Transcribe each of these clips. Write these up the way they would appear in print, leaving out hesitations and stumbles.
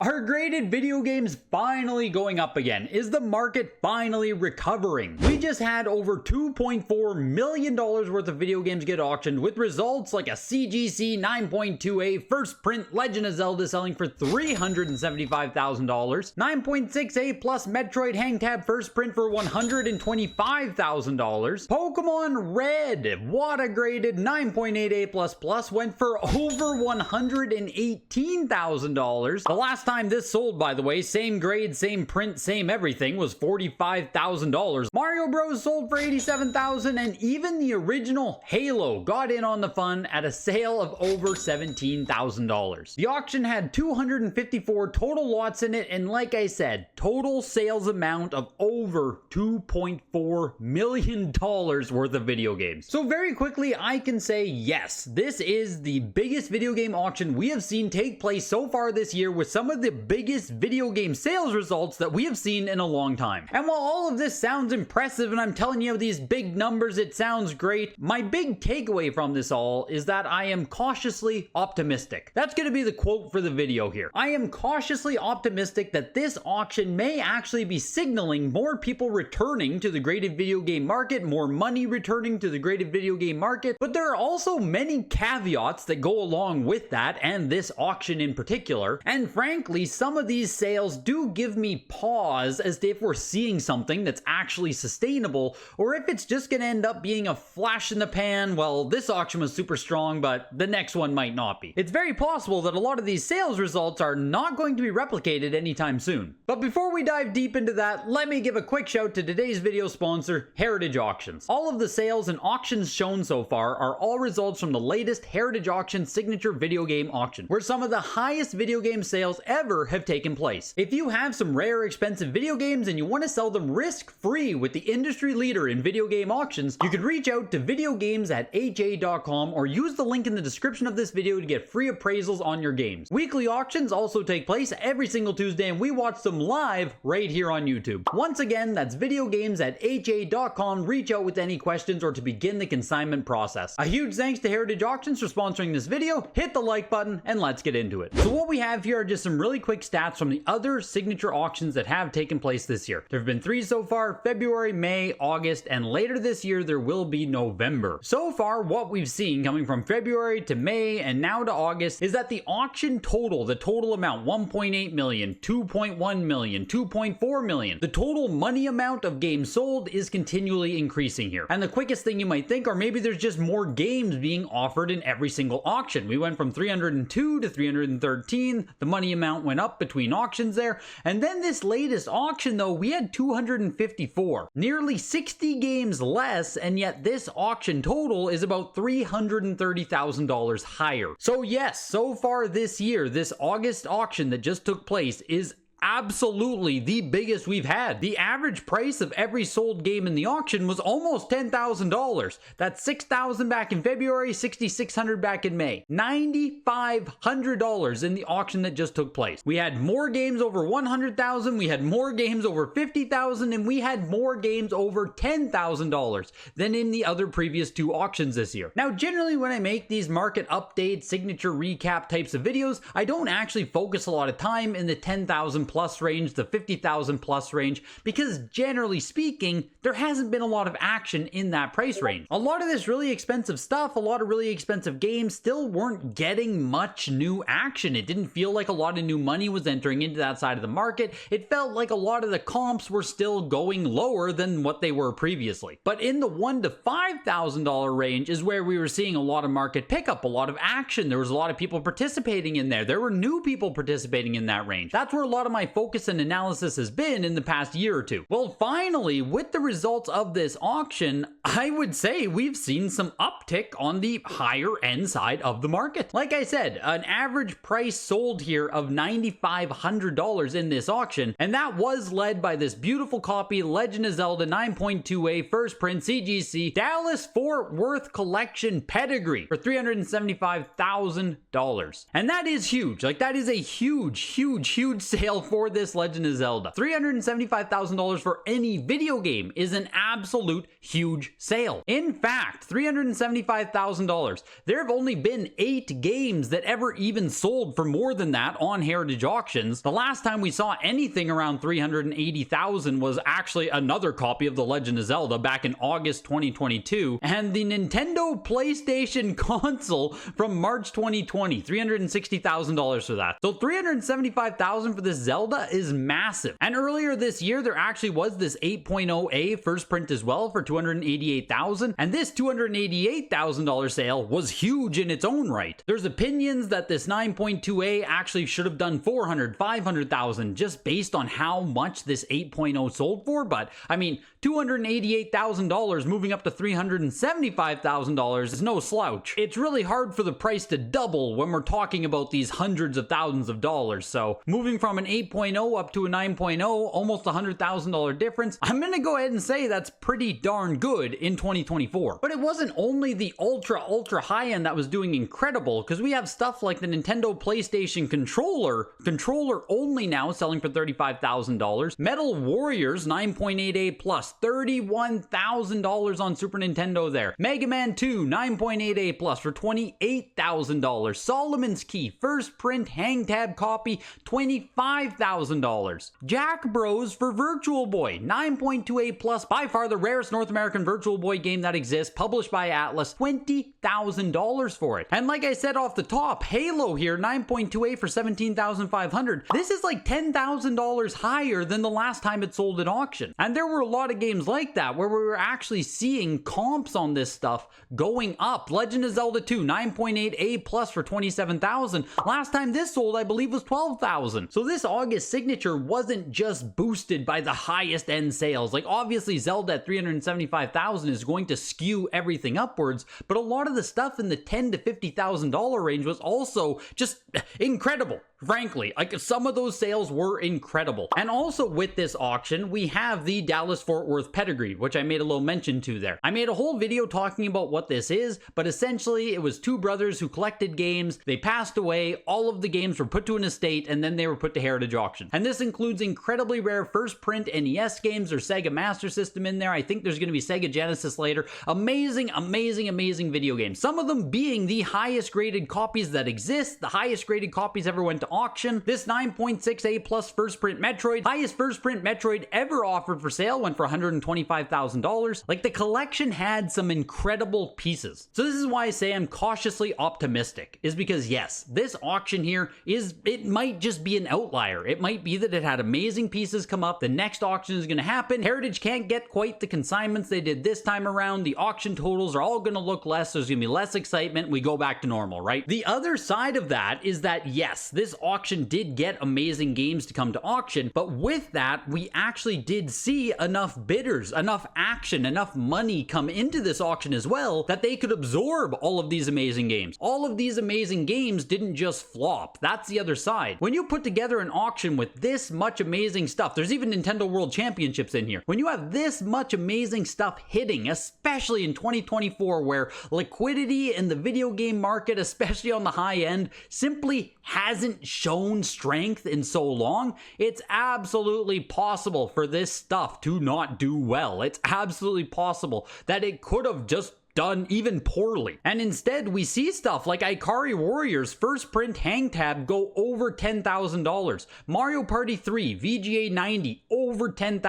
Are graded video games finally going up again? Is the market finally recovering? We just had over $2.4 million worth of video games get auctioned, with results like a CGC 9.2A first print Legend of Zelda selling for $375,000, 9.6A plus Metroid Hang Tab first print for $125,000, Pokemon Red WATA graded 9.8A++ went for over $118,000. The last time this sold, by the way, same grade, same print, same everything, was $45,000. Mario Bros sold for $87,000, and even the original Halo got in on the fun at a sale of over $17,000. The auction had 254 total lots in it, and like I said, total sales amount of over $2.4 million worth of video games. So very quickly, I can say yes, this is the biggest video game auction we have seen take place so far this year, with some of the biggest video game sales results that we have seen in a long time. And while all of this sounds impressive and I'm telling you these big numbers, it sounds great, my big takeaway from this all is that I am cautiously optimistic. That's going to be the quote for the video here. I am cautiously optimistic that this auction may actually be signaling more people returning to the graded video game market, more money returning to the graded video game market, but there are also many caveats that go along with that, and this auction in particular, and frankly, some of these sales do give me pause as to if we're seeing something that's actually sustainable, or if it's just going to end up being a flash in the pan. Well, this auction was super strong, but the next one might not be. It's very possible that a lot of these sales results are not going to be replicated anytime soon. But before we dive deep into that, let me give a quick shout to today's video sponsor, Heritage Auctions. All of the sales and auctions shown so far are all results from the latest Heritage Auction signature video game auction, where some of the highest video game sales ever have taken place. If you have some rare, expensive video games and you want to sell them risk-free with the industry leader in video game auctions, you can reach out to videogames@ha.com or use the link in the description of this video to get free appraisals on your games. Weekly auctions also take place every single Tuesday, and we watch them live right here on YouTube. Once again, that's videogames@ha.com. Reach out with any questions or to begin the consignment process. A huge thanks to Heritage Auctions for sponsoring this video. Hit the like button and let's get into it. So what we have here are just some really quick stats from the other signature auctions that have taken place this year. There have been 3 so far: February, May, August, and later this year there will be November. So far, what we've seen coming from February to May and now to August is that the auction total, the total amount, 1.8 million, 2.1 million, 2.4 million, the total money amount of games sold is continually increasing here. And the quickest thing you might think, or maybe there's just more games being offered in every single auction. We went from 302 to 313, the money amount went up between auctions there, and then this latest auction though, we had 254, nearly 60 games less, and yet this auction total is about $330,000 higher. So yes, so far this year, this August auction that just took place is absolutely the biggest we've had. The average price of every sold game in the auction was almost $10,000. That's $6,000 back in February, $6,600 back in May. $9,500 in the auction that just took place. We had more games over $100,000, we had more games over $50,000, and we had more games over $10,000 than in the other previous 2 auctions this year. Now, generally when I make these market update, signature recap types of videos, I don't actually focus a lot of time in the 10,000 plus range, the 50,000 plus range, because generally speaking, there hasn't been a lot of action in that price range. A lot of this really expensive stuff, a lot of really expensive games still weren't getting much new action. It didn't feel like a lot of new money was entering into that side of the market. It felt like a lot of the comps were still going lower than what they were previously. But in the $1,000 to $5,000 range is where we were seeing a lot of market pickup, a lot of action. There was a lot of people participating in there. There were new people participating in that range. That's where a lot of my focus and analysis has been in the past year or two. Well, finally, with the results of this auction, I would say we've seen some uptick on the higher end side of the market. Like I said, an average price sold here of $9,500 in this auction, and that was led by this beautiful copy Legend of Zelda 9.2A first print CGC Dallas Fort Worth Collection Pedigree for $375,000. And that is huge. Like, that is a huge sale for this Legend of Zelda. $375,000 for any video game is an absolute huge huge sale. In fact, $375,000. There have only been 8 games that ever even sold for more than that on Heritage Auctions. The last time we saw anything around $380,000 was actually another copy of The Legend of Zelda back in August 2022, and the Nintendo PlayStation console from March 2020, $360,000 for that. So $375,000 for this Zelda is massive. And earlier this year, there actually was this 8.0A first print as well for $288,000, and this $288,000 sale was huge in its own right. There's opinions that this 9.2A actually should have done $400,000, $500,000 just based on how much this 8.0 sold for, but I mean, $288,000 moving up to $375,000 is no slouch. It's really hard for the price to double when we're talking about these hundreds of thousands of dollars. So moving from an 8.0 up to a 9.0, almost $100,000 difference, I'm gonna go ahead and say that's pretty darn good in 2024. But it wasn't only the ultra high end that was doing incredible, because we have stuff like the Nintendo PlayStation controller only now selling for $35,000. Metal Warriors 9.8A plus, $31,000 on Super Nintendo there. Mega Man 2 9.8A plus for $28,000. Solomon's Key first print hang tab copy, $25,000. Jack Bros for Virtual Boy 9.2A plus, by far the rarest North American Virtual Boy game that exists, published by Atlas, $20,000 for it. And like I said off the top, Halo here 9.2A for $17,500. This is like $10,000 higher than the last time it sold at auction. And there were a lot of games like that where we were actually seeing comps on this stuff going up. Legend of Zelda 2 9.8A plus for $27,000. Last time this sold, I believe, was $12,000. So this August signature wasn't just boosted by the highest end sales. Like obviously Zelda at $375,000 is going to skew everything upwards, but a lot of the stuff in the $10,000 to $50,000 range was also just incredible. Frankly, like some of those sales were incredible. And also with this auction, we have the Dallas-Fort Worth pedigree, which I made a little mention to there. I made a whole video talking about what this is, but essentially it was two brothers who collected games. They passed away. All of the games were put to an estate, and then they were put to Heritage Auction. And this includes incredibly rare first print NES games or Sega Master System in there. I think there's going to be Sega Genesis later. Amazing, amazing, amazing video games. Some of them being the highest graded copies that exist. The highest graded copies ever went to auction. This 9.6A plus first print Metroid, highest first print Metroid ever offered for sale, went for $125,000. Like the collection had some incredible pieces. So this is why I say I'm cautiously optimistic, is because yes, this auction here it might just be an outlier. It might be that it had amazing pieces come up. The next auction is going to happen. Heritage can't get quite the consignments they did this time around. The auction totals are all going to look less. There's going to be less excitement. We go back to normal, right? The other side of that is that yes, this auction did get amazing games to come to auction, but with that, we actually did see enough bidders, enough action, enough money come into this auction as well that they could absorb all of these amazing games. All of these amazing games didn't just flop. That's the other side. When you put together an auction with this much amazing stuff, there's even Nintendo World Championships in here. When you have this much amazing stuff hitting, especially in 2024 where liquidity in the video game market, especially on the high end, simply hasn't shown strength in so long, it's absolutely possible for this stuff to not do well. It's absolutely possible that it could have just done even poorly. And instead, we see stuff like Ikari Warriors first print hang tab go over $10,000. Mario Party 3 VGA 90 over $10,000.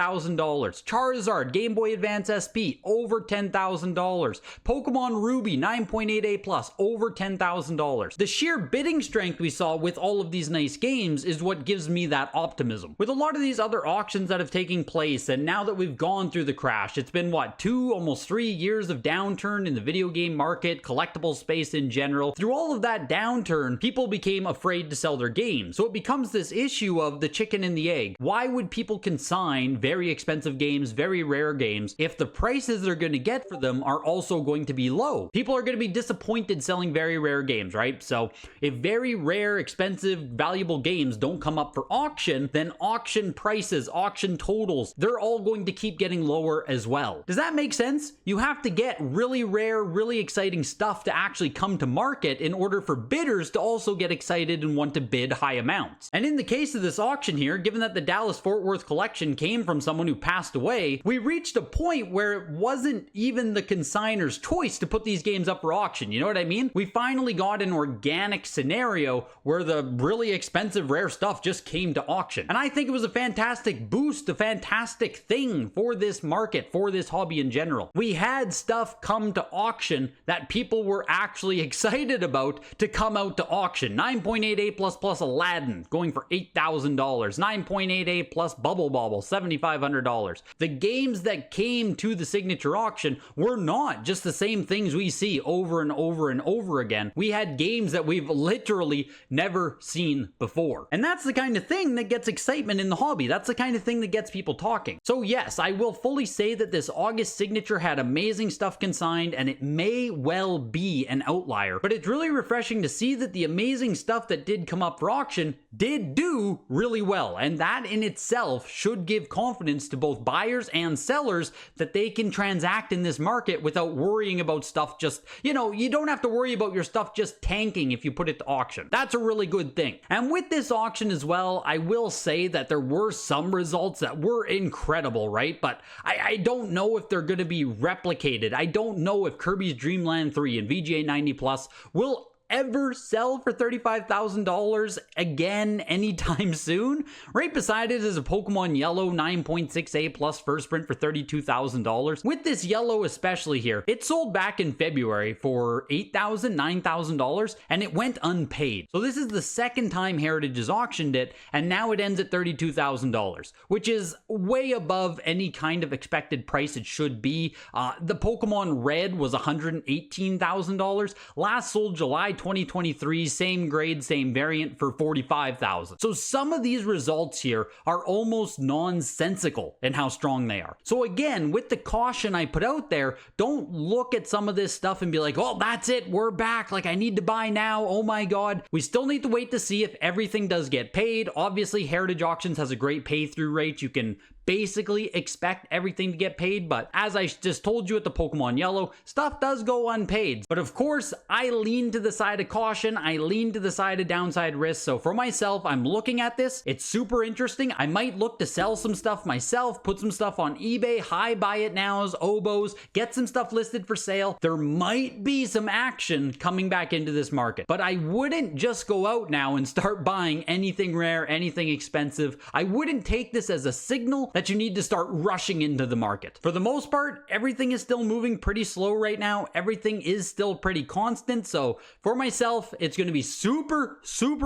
Charizard Game Boy Advance SP over $10,000. Pokemon Ruby 9.8A plus over $10,000. The sheer bidding strength we saw with all of these nice games is what gives me that optimism. With a lot of these other auctions that have taken place, and now that we've gone through the crash, it's been what, 2, almost 3 years of downturn in the video game market, collectible space in general. Through all of that downturn, people became afraid to sell their games. So it becomes this issue of the chicken and the egg. Why would people consign very expensive games, very rare games, if the prices they're going to get for them are also going to be low? People are going to be disappointed selling very rare games, right? So if very rare, expensive, valuable games don't come up for auction, then auction prices, auction totals, they're all going to keep getting lower as well. Does that make sense? You have to get really really rare, really exciting stuff to actually come to market in order for bidders to also get excited and want to bid high amounts. And in the case of this auction here, given that the Dallas-Fort Worth collection came from someone who passed away, we reached a point where it wasn't even the consignor's choice to put these games up for auction. You know what I mean? We finally got an organic scenario where the really expensive rare stuff just came to auction. And I think it was a fantastic boost, a fantastic thing for this market, for this hobby in general. We had stuff come to auction that people were actually excited about to come out to auction. 9.88 plus Aladdin going for $8,000. 9.88 plus Bubble Bobble, $7,500. The games that came to the signature auction were not just the same things we see over and over and over again. We had games that we've literally never seen before. And that's the kind of thing that gets excitement in the hobby. That's the kind of thing that gets people talking. So yes, I will fully say that this August signature had amazing stuff consigned, and it may well be an outlier, but it's really refreshing to see that the amazing stuff that did come up for auction did do really well. And that in itself should give confidence to both buyers and sellers that they can transact in this market without worrying about stuff just, you know, you don't have to worry about your stuff just tanking if you put it to auction. That's a really good thing. And with this auction as well, I will say that there were some results that were incredible, right? But I don't know if they're going to be replicated. I don't know if Kirby's Dream Land 3 and VGA 90 Plus will ever sell for $35,000 again anytime soon. Right beside it is a Pokemon Yellow 9.6A plus first print for $32,000. With this yellow especially here, it sold back in February for $8,000, $9,000, and it went unpaid. So this is the second time Heritage has auctioned it, and now it ends at $32,000, which is way above any kind of expected price it should be. The Pokemon Red was $118,000. Last sold July 2023, same grade, same variant for $45,000. So some of these results here are almost nonsensical in how strong they are. So again, with the caution I put out there, don't look at some of this stuff and be like, oh, that's it, we're back, like I need to buy now, oh my god. We still need to wait to see if everything does get paid. Obviously, Heritage Auctions has a great pay-through rate. You can basically expect everything to get paid, but as I just told you at the Pokemon Yellow, stuff does go unpaid. But of course, I lean to the side of caution, I lean to the side of downside risk, so for myself, I'm looking at this, it's super interesting. I might look to sell some stuff myself, put some stuff on eBay, high buy it nows, obos, get some stuff listed for sale. There might be some action coming back into this market, but I wouldn't just go out now and start buying anything rare, anything expensive. I wouldn't take this as a signal that you need to start rushing into the market. For the most part, everything is still moving pretty slow right now. Everything is still pretty constant. So for myself, it's going to be super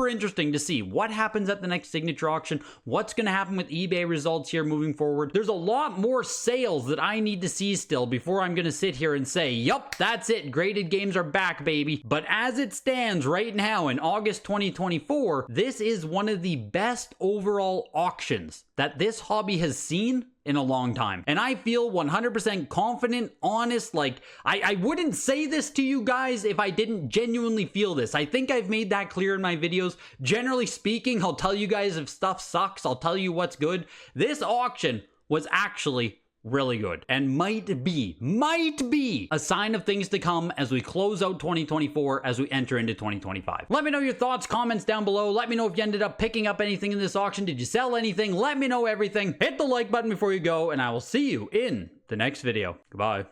interesting to see what happens at the next signature auction, what's going to happen with eBay results here moving forward. There's a lot more sales that I need to see still before I'm going to sit here and say, yup, that's it, graded games are back, baby. But as it stands right now in August 2024, this is one of the best overall auctions that this hobby has seen in a long time. And I feel 100% confident, honest, like I wouldn't say this to you guys if I didn't genuinely feel this. I think I've made that clear in my videos. Generally speaking, I'll tell you guys if stuff sucks, I'll tell you what's good. This auction was actually really good and might be a sign of things to come as we close out 2024, as we enter into 2025. Let me know your thoughts, comments down below. Let me know if you ended up picking up anything in this auction. Did you sell anything? Let me know everything. Hit the like button before you go, and I will see you in the next video. Goodbye.